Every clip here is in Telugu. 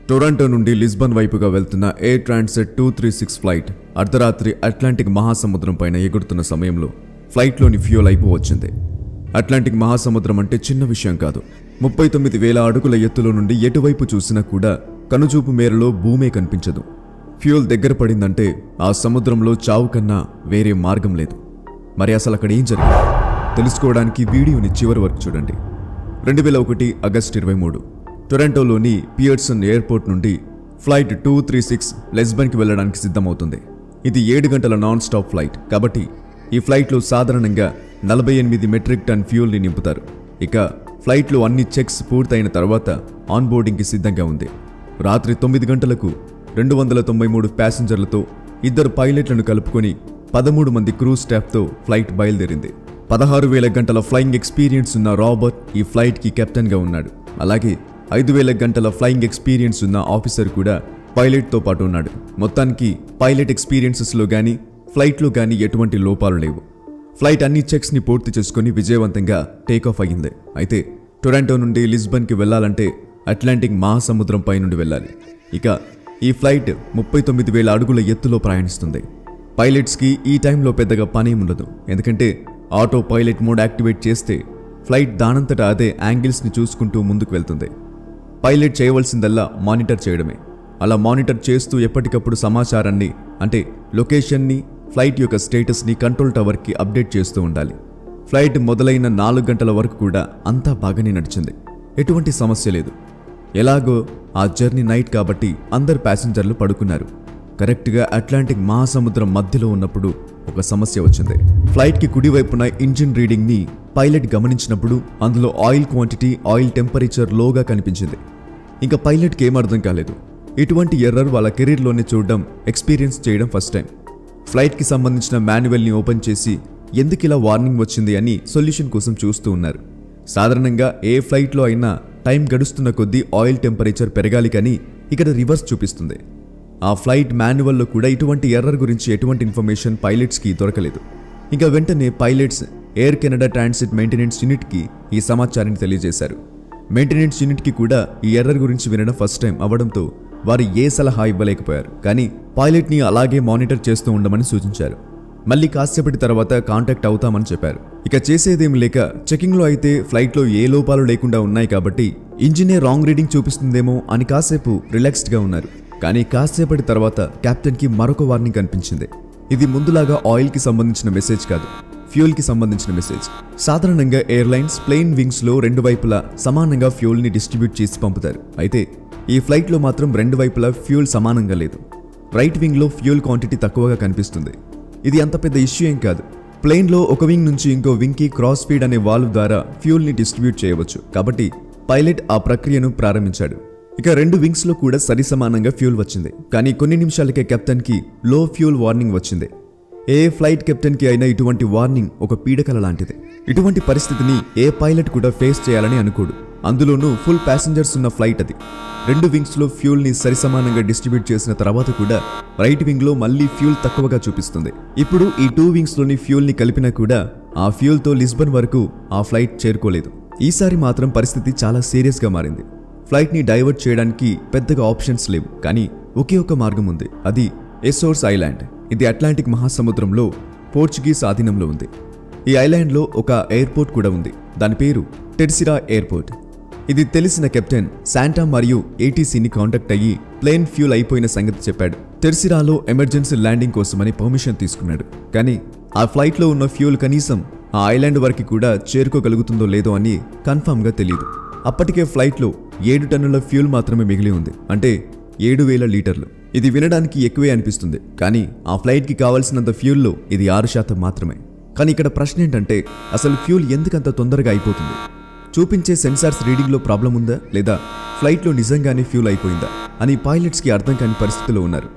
టొరంటో నుండి లిస్బన్ వైపుగా వెళ్తున్న ఎయిర్ ట్రాన్సిట్ 236 ఫ్లైట్ అర్ధరాత్రి అట్లాంటిక్ మహాసముద్రం పైన ఎగురుతున్న సమయంలో ఫ్లైట్లోని ఫ్యూయల్ అయిపోవచ్చింది. అట్లాంటిక్ మహాసముద్రం అంటే చిన్న విషయం కాదు. 39,000 అడుగుల ఎత్తులో నుండి ఎటువైపు చూసినా కూడా కనుచూపు మేరలో భూమే కనిపించదు. ఫ్యూయల్ దగ్గర పడిందంటే ఆ సముద్రంలో చావు కన్నా వేరే మార్గం లేదు. మరి అసలు అక్కడ ఏం జరిగింది తెలుసుకోవడానికి వీడియోని చివరి వరకు చూడండి. 2001 ఆగస్టు 23 టొరంటోలోని పియర్సన్ ఎయిర్పోర్ట్ నుండి ఫ్లైట్ 236 లిస్బన్కి వెళ్లడానికి సిద్ధమవుతుంది. ఇది 7 గంటల నాన్ స్టాప్ ఫ్లైట్ కాబట్టి ఈ ఫ్లైట్లో సాధారణంగా 48 మెట్రిక్ టన్ ఫ్యూయల్ని నింపుతారు. ఇక ఫ్లైట్లో అన్ని చెక్స్ పూర్తయిన తర్వాత ఆన్ బోర్డింగ్కి సిద్ధంగా ఉంది. రాత్రి 9 గంటలకు 293 ప్యాసింజర్లతో 2 పైలట్లను కలుపుకొని 13 మంది క్రూ స్టాఫ్తో ఫ్లైట్ బయలుదేరింది. 16,000 గంటల ఫ్లయింగ్ ఎక్స్పీరియన్స్ ఉన్న రాబర్ట్ ఈ ఫ్లైట్కి కెప్టెన్గా ఉన్నాడు. అలాగే 5,000 గంటల ఫ్లయింగ్ ఎక్స్పీరియన్స్ ఉన్న ఆఫీసర్ కూడా పైలట్తో పాటు ఉన్నాడు. మొత్తానికి పైలట్ ఎక్స్పీరియన్సెస్లో కానీ ఫ్లైట్లో కానీ ఎటువంటి లోపాలు లేవు. ఫ్లైట్ అన్ని చెక్స్ని పూర్తి చేసుకుని విజయవంతంగా టేకాఫ్ అయ్యింది. అయితే టొరంటో నుండి లిస్బన్కి వెళ్లాలంటే అట్లాంటిక్ మహాసముద్రం పై నుండి వెళ్ళాలి. ఇక ఈ ఫ్లైట్ 39,000 అడుగుల ఎత్తులో ప్రయాణిస్తుంది. పైలట్స్కి ఈ టైంలో పెద్దగా పనేం ఉండదు. ఎందుకంటే ఆటో పైలట్ మోడ్ యాక్టివేట్ చేస్తే ఫ్లైట్ దానంతటా అదే యాంగిల్స్ని చూసుకుంటూ ముందుకు వెళ్తుంది. పైలట్ చేయవలసిందల్లా మానిటర్ చేయడమే. అలా మానిటర్ చేస్తూ ఎప్పటికప్పుడు సమాచారాన్ని అంటే లొకేషన్ని, ఫ్లైట్ యొక్క స్టేటస్ని కంట్రోల్ టవర్కి అప్డేట్ చేస్తూ ఉండాలి. ఫ్లైట్ మొదలైన 4 గంటల వరకు కూడా అంతా బాగానే నడిచింది. ఎటువంటి సమస్య లేదు. ఎలాగో ఆ జర్నీ నైట్ కాబట్టి అందరు ప్యాసింజర్లు పడుకున్నారు. కరెక్ట్గా అట్లాంటిక్ మహాసముద్రం మధ్యలో ఉన్నప్పుడు ఒక సమస్య వచ్చింది. ఫ్లైట్కి కుడివైపున ఇంజిన్ రీడింగ్ని పైలట్ గమనించినప్పుడు అందులో ఆయిల్ క్వాంటిటీ, ఆయిల్ టెంపరేచర్ లోగా కనిపించింది. ఇంకా పైలట్కి ఏమర్థం కాలేదు. ఇటువంటి ఎర్రర్ వాళ్ళ కెరీర్లోనే చూడడం, ఎక్స్పీరియన్స్ చేయడం ఫస్ట్ టైం. ఫ్లైట్కి సంబంధించిన మాన్యువల్ని ఓపెన్ చేసి ఎందుకు ఇలా వార్నింగ్ వచ్చింది అని సొల్యూషన్ కోసం చూస్తూ ఉన్నారు. సాధారణంగా ఏ ఫ్లైట్లో అయినా టైం గడుస్తున్న కొద్దీ ఆయిల్ టెంపరేచర్ పెరగాలి, కానీ ఇక్కడ రివర్స్ చూపిస్తుంది. ఆ ఫ్లైట్ మాన్యువల్లో కూడా ఇటువంటి ఎర్రర్ గురించి ఎటువంటి ఇన్ఫర్మేషన్ పైలట్స్కి దొరకలేదు. ఇంకా వెంటనే pilots air Canada transit maintenance యూనిట్కి ఈ సమాచారాన్ని తెలియజేశారు. మెయింటెనెన్స్ యూనిట్కి కూడా ఈ ఎర్రర్ గురించి వినడం ఫస్ట్ టైం అవడంతో వారు ఏ సలహా ఇవ్వలేకపోయారు. కానీ పైలట్ని అలాగే మానిటర్ చేస్తూ ఉండమని సూచించారు. మళ్ళీ కాసేపటి తర్వాత కాంటాక్ట్ అవుతామని చెప్పారు. ఇక చేసేదేం లేక చెకింగ్లో అయితే ఫ్లైట్లో ఏ లోపాలు లేకుండా ఉన్నాయి కాబట్టి ఇంజినే రాంగ్ రీడింగ్ చూపిస్తుందేమో అని కాసేపు రిలాక్స్డ్గా ఉన్నారు. కానీ కాసేపటి తర్వాత కెప్టెన్కి మరొక వార్నింగ్ కనిపించింది. ఇది ముందులాగా ఆయిల్కి సంబంధించిన మెసేజ్ కాదు, ఫ్యూయల్కి సంబంధించిన మెసేజ్. సాధారణంగా ఎయిర్లైన్స్ ప్లేన్ వింగ్స్లో 2 వైపులా సమానంగా ఫ్యూయల్ని డిస్ట్రిబ్యూట్ చేసి పంపుతారు. అయితే ఈ ఫ్లైట్లో మాత్రం 2 వైపులా ఫ్యూయల్ సమానంగా లేదు. రైట్ వింగ్లో ఫ్యూయల్ క్వాంటిటీ తక్కువగా కనిపిస్తుంది. ఇది అంత పెద్ద ఇష్యూ ఏం కాదు. ప్లేన్లో ఒక వింగ్ నుంచి ఇంకో వింగ్కి క్రాస్ ఫీడ్ అనే వాల్వ్ ద్వారా ఫ్యూయల్ని డిస్ట్రిబ్యూట్ చేయవచ్చు. కాబట్టి పైలట్ ఆ ప్రక్రియను ప్రారంభించాడు. ఇక 2 వింగ్స్లో కూడా సరిసమానంగా ఫ్యూయల్ వచ్చింది. కానీ కొన్ని నిమిషాలకే కెప్టెన్కి లో ఫ్యూయల్ వార్నింగ్ వచ్చింది. ఏ ఫ్లైట్ కెప్టెన్కి అయినా ఇటువంటి వార్నింగ్ ఒక పీడకల లాంటిది. ఇటువంటి పరిస్థితిని ఏ పైలట్ కూడా ఫేస్ చేయాలని అనుకోడు. అందులోనూ ఫుల్ ప్యాసింజర్స్ ఉన్న ఫ్లైట్ అది. 2 వింగ్స్లో ఫ్యూయల్ని సరిసమానంగా డిస్ట్రిబ్యూట్ చేసిన తర్వాత కూడా రైట్ వింగ్లో మళ్ళీ ఫ్యూయల్ తక్కువగా చూపిస్తుంది. ఇప్పుడు ఈ 2 వింగ్స్లోని ఫ్యూయల్ని కలిపినా కూడా ఆ ఫ్యూయల్తో లిస్బన్ వరకు ఆ ఫ్లైట్ చేరుకోలేదు. ఈసారి మాత్రం పరిస్థితి చాలా సీరియస్గా మారింది. ఫ్లైట్ని డైవర్ట్ చేయడానికి పెద్దగా ఆప్షన్స్ లేవు. కానీ ఒకే ఒక మార్గం ఉంది. అది ఎసోర్స్ ఐలాండ్. ఇది అట్లాంటిక్ మహాసముద్రంలో పోర్చుగీస్ ఆధీనంలో ఉంది. ఈ ఐలాండ్లో ఒక ఎయిర్పోర్ట్ కూడా ఉంది. దాని పేరు టెర్సిరా ఎయిర్పోర్ట్. ఇది తెలిసిన కెప్టెన్ శాంటా మరియు ఏటీసీని కాంటాక్ట్ అయ్యి ప్లేన్ ఫ్యూల్ అయిపోయిన సంగతి చెప్పాడు. టెర్సిరాలో ఎమర్జెన్సీ ల్యాండింగ్ కోసమని పర్మిషన్ తీసుకున్నాడు. కానీ ఆ ఫ్లైట్లో ఉన్న ఫ్యూల్ కనీసం ఆ ఐలాండ్ వరకు కూడా చేరుకోగలుగుతుందో లేదో అని కన్ఫామ్గా తెలియదు. అప్పటికే ఫ్లైట్లో 7 టన్నుల ఫ్యూల్ మాత్రమే మిగిలి ఉంది. అంటే 7,000 లీటర్లు. ఇది వినడానికి ఎక్కువే అనిపిస్తుంది, కానీ ఆ ఫ్లైట్కి కావాల్సినంత ఫ్యూల్లో ఇది 6% మాత్రమే. కానీ ఇక్కడ ప్రశ్న ఏంటంటే అసలు ఫ్యూల్ ఎందుకంత తొందరగా అయిపోతుంది? చూపించే సెన్సార్స్ రీడింగ్లో ప్రాబ్లం ఉందా, లేదా ఫ్లైట్లో నిజంగానే ఫ్యూల్ అయిపోయిందా అని పైలట్స్కి అర్థం కాని పరిస్థితిలో ఉన్నారు.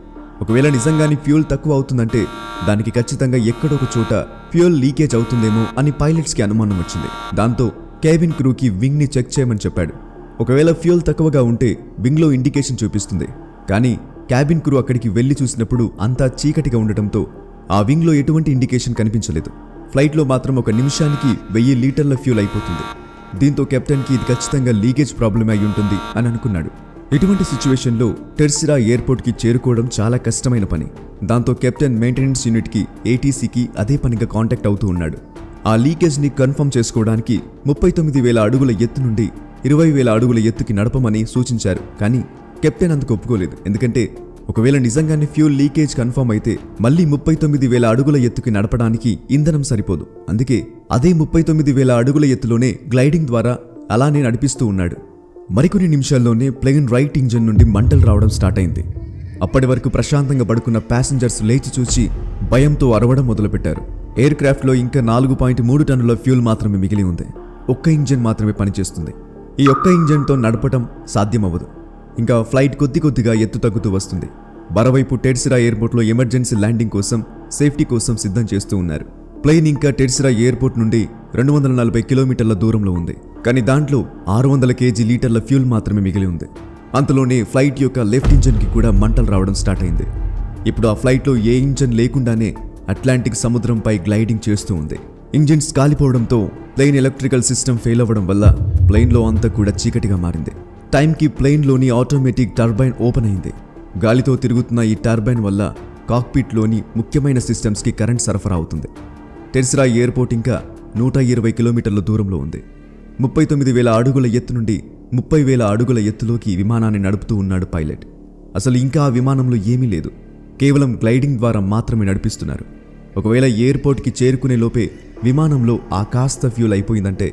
ఒకవేళ నిజంగానే ఫ్యూల్ తక్కువ అవుతుందంటే దానికి ఖచ్చితంగా ఎక్కడొక చోట ఫ్యూల్ లీకేజ్ అవుతుందేమో అని పైలట్స్కి అనుమానం వచ్చింది. దాంతో కేబిన్ క్రూకి వింగ్ని చెక్ చేయమని చెప్పాడు. ఒకవేళ ఫ్యూల్ తక్కువగా ఉంటే వింగ్లో ఇండికేషన్ చూపిస్తుంది. కానీ క్యాబిన్ క్రూ అక్కడికి వెళ్లి చూసినప్పుడు అంతా చీకటిగా ఉండటంతో ఆ వింగ్లో ఎటువంటి ఇండికేషన్ కనిపించలేదు. ఫ్లైట్లో మాత్రం 1 నిమిషానికి 1000 లీటర్ల ఫ్యూల్ అయిపోతుంది. దీంతో కెప్టెన్కి ఇది ఖచ్చితంగా లీకేజ్ ప్రాబ్లమే అయి ఉంటుంది అని అనుకున్నాడు. ఇటువంటి సిచ్యువేషన్లో టెర్సిరా ఎయిర్పోర్ట్కి చేరుకోవడం చాలా కష్టమైన పని. దాంతో కెప్టెన్ మెయింటెనెన్స్ యూనిట్కి ఏటీసీకి అదే పనిగా కాంటాక్ట్ అవుతూ ఉన్నాడు. ఆ లీకేజ్ని కన్ఫర్మ్ చేసుకోవడానికి 39,000 అడుగుల ఎత్తు నుండి 20,000 అడుగుల ఎత్తుకి నడపమని సూచించారు. కానీ కెప్టెన్ అందుకు ఒప్పుకోలేదు. ఎందుకంటే ఒకవేళ నిజంగానే ఫ్యూల్ లీకేజ్ కన్ఫర్మ్ అయితే మళ్ళీ 39,000 అడుగుల ఎత్తుకి నడపడానికి ఇంధనం సరిపోదు. అందుకే అదే 39,000 అడుగుల ఎత్తులోనే గ్లైడింగ్ ద్వారా అలానే నడిపిస్తూ ఉన్నాడు. మరికొన్ని నిమిషాల్లోనే ప్లేన్ రైట్ ఇంజన్ నుండి మంటలు రావడం స్టార్ట్ అయింది. అప్పటి వరకు ప్రశాంతంగా పడుకున్న ప్యాసింజర్స్ లేచి చూసి భయంతో అరవడం మొదలుపెట్టారు. ఎయిర్ క్రాఫ్ట్లో ఇంకా 4.3 టన్నుల ఫ్యూల్ మాత్రమే మిగిలి ఉంది. ఒక్క ఇంజన్ మాత్రమే పనిచేస్తుంది. ఈ ఒక్క ఇంజన్తో నడపడం సాధ్యమవ్వదు. ఇంకా ఫ్లైట్ కొద్దిగా ఎత్తు తగ్గుతూ వస్తుంది. మరోవైపు టెర్సిరా ఎయిర్పోర్ట్లో ఎమర్జెన్సీ ల్యాండింగ్ కోసం సేఫ్టీ కోసం సిద్ధం చేస్తూ ఉన్నారు. ప్లేన్ ఇంకా టెర్సిరా ఎయిర్పోర్ట్ నుండి 240 కిలోమీటర్ల దూరంలో ఉంది. కానీ దాంట్లో 600 కేజీ లీటర్ల ఫ్యూల్ మాత్రమే మిగిలి ఉంది. అంతలోనే ఫ్లైట్ యొక్క లెఫ్ట్ ఇంజన్కి కూడా మంటలు రావడం స్టార్ట్ అయింది. ఇప్పుడు ఆ ఫ్లైట్లో ఏ ఇంజన్ లేకుండానే అట్లాంటిక్ సముద్రంపై గ్లైడింగ్ చేస్తూ ఉంది. ఇంజిన్స్ కాలిపోవడంతో ప్లేన్ ఎలక్ట్రికల్ సిస్టమ్ ఫెయిల్ అవ్వడం వల్ల ప్లేన్లో అంతా కూడా చీకటిగా మారింది. టైంకి ప్లేన్లోని ఆటోమేటిక్ టర్బైన్ ఓపెన్ అయింది. గాలితో తిరుగుతున్న ఈ టర్బైన్ వల్ల కాక్పిట్లోని ముఖ్యమైన సిస్టమ్స్కి కరెంట్ సరఫరా అవుతుంది. టెర్సిరా ఎయిర్పోర్ట్ ఇంకా 120 కిలోమీటర్ల దూరంలో ఉంది. 39,000 అడుగుల ఎత్తు నుండి 30,000 అడుగుల ఎత్తులోకి విమానాన్ని నడుపుతూ ఉన్నాడు పైలట్. అసలు ఇంకా ఆ విమానంలో ఏమీ లేదు. కేవలం గ్లైడింగ్ ద్వారా మాత్రమే నడిపిస్తున్నారు. ఒకవేళ ఎయిర్పోర్ట్కి చేరుకునే లోపే విమానంలో ఆ కాస్త ఫ్యూల్ అయిపోయిందంటే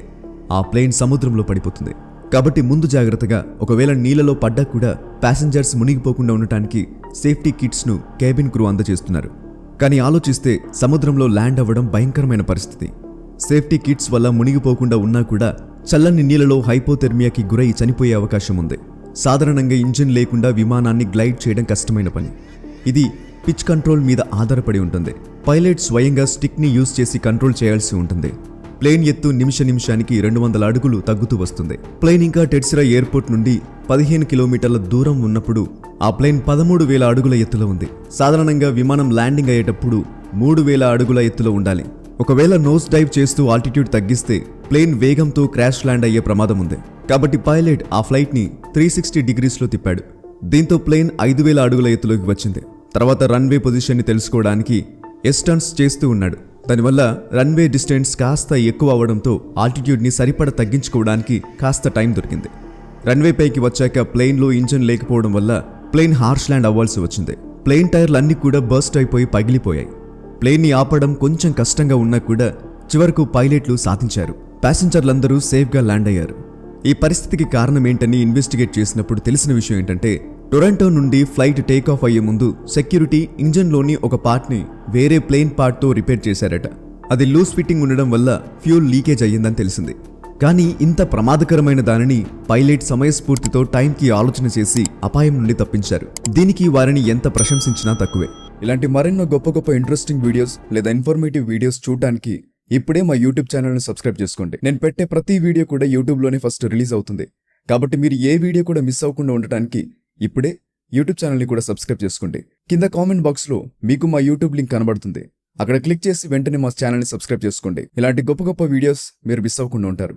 ఆ ప్లేన్ సముద్రంలో పడిపోతుంది. కాబట్టి ముందు జాగ్రత్తగా ఒకవేళ నీళ్లలో పడ్డా కూడా ప్యాసింజర్స్ మునిగిపోకుండా ఉండటానికి సేఫ్టీ కిట్స్ను కేబిన్ క్రూ అందజేస్తున్నారు. కానీ ఆలోచిస్తే సముద్రంలో ల్యాండ్ అవ్వడం భయంకరమైన పరిస్థితి. సేఫ్టీ కిట్స్ వల్ల మునిగిపోకుండా ఉన్నా కూడా చల్లని నీళ్లలో హైపోథెర్మియాకి గురై చనిపోయే అవకాశం ఉంది. సాధారణంగా ఇంజిన్ లేకుండా విమానాన్ని గ్లైడ్ చేయడం కష్టమైన పని. ఇది పిచ్ కంట్రోల్ మీద ఆధారపడి ఉంటుంది. పైలట్ స్వయంగా స్టిక్ని యూజ్ చేసి కంట్రోల్ చేయాల్సి ఉంటుంది. ప్లేన్ ఎత్తు నిమిషానికి 200 అడుగులు తగ్గుతూ వస్తుంది. ప్లేన్ ఇంకా టెర్సిరా ఎయిర్పోర్ట్ నుండి 15 కిలోమీటర్ల దూరం ఉన్నప్పుడు ఆ ప్లేన్ 13,000 అడుగుల ఎత్తులో ఉంది. సాధారణంగా విమానం ల్యాండింగ్ అయ్యేటప్పుడు 3,000 అడుగుల ఎత్తులో ఉండాలి. ఒకవేళ నోస్ డైవ్ చేస్తూ ఆల్టిట్యూడ్ తగ్గిస్తే ప్లేన్ వేగంతో క్రాష్ ల్యాండ్ అయ్యే ప్రమాదం ఉంది. కాబట్టి పైలట్ ఆ ఫ్లైట్ని 360 డిగ్రీస్లో తిప్పాడు. దీంతో ప్లేన్ 5,000 అడుగుల ఎత్తులోకి వచ్చింది. తర్వాత రన్వే పొజిషన్ని తెలుసుకోవడానికి ఎస్టర్న్స్ చేస్తూ ఉన్నాడు. దానివల్ల రన్వే డిస్టెన్స్ కాస్త ఎక్కువ అవ్వడంతో ఆల్టిట్యూడ్ని సరిపడ తగ్గించుకోవడానికి కాస్త టైం దొరికింది. రన్వే పైకి వచ్చాక ప్లేన్లో ఇంజన్ లేకపోవడం వల్ల ప్లేన్ హార్ష్ ల్యాండ్ అవ్వాల్సి వచ్చింది. ప్లేన్ టైర్లు అన్నీ కూడా బర్స్ట్ అయిపోయి పగిలిపోయాయి. ప్లేన్ని ఆపడం కొంచెం కష్టంగా ఉన్నా కూడా చివరకు పైలట్లు సాధించారు. ప్యాసింజర్లందరూ సేఫ్గా ల్యాండ్ అయ్యారు. ఈ పరిస్థితికి కారణం ఏంటని ఇన్వెస్టిగేట్ చేసినప్పుడు తెలిసిన విషయం ఏంటంటే టొరంటో నుండి ఫ్లైట్ టేక్ ఆఫ్ అయ్యే ముందు సెక్యూరిటీ ఇంజన్లోని ఒక పార్ట్ని వేరే ప్లేన్ పార్ట్తో రిపేర్ చేశారట. అది లూజ్ ఫిట్టింగ్ ఉండడం వల్ల ఫ్యూల్ లీకేజ్ అయ్యిందని తెలిసింది. కానీ ఇంత ప్రమాదకరమైన దానిని పైలట్ సమయస్ఫూర్తితో టైంకి ఆలోచన చేసి అపాయం నుండి తప్పించారు. దీనికి వారిని ఎంత ప్రశంసించినా తక్కువే. ఇలాంటి మరెన్నో గొప్ప ఇంట్రెస్టింగ్ వీడియోస్ లేదా ఇన్ఫర్మేటివ్ వీడియోస్ చూడడానికి ఇప్పుడే మా యూట్యూబ్ ఛానల్ని సబ్స్క్రైబ్ చేసుకోండి. నేను పెట్టే ప్రతి వీడియో కూడా యూట్యూబ్లోనే ఫస్ట్ రిలీజ్ అవుతుంది. కాబట్టి మీరు ఏ వీడియో కూడా మిస్ అవ్వకుండా ఉండటానికి ఇప్పుడే యూట్యూబ్ ఛానల్ని కూడా సబ్స్క్రైబ్ చేసుకోండి. కింద కామెంట్ బాక్స్లో మీకు మా యూట్యూబ్ లింక్ కనబడుతుంది. అక్కడ క్లిక్ చేసి వెంటనే మా ఛానల్ని సబ్స్క్రైబ్ చేసుకోండి. ఇలాంటి గొప్ప వీడియోస్ మీరు మిస్ అవ్వకుండా ఉంటారు.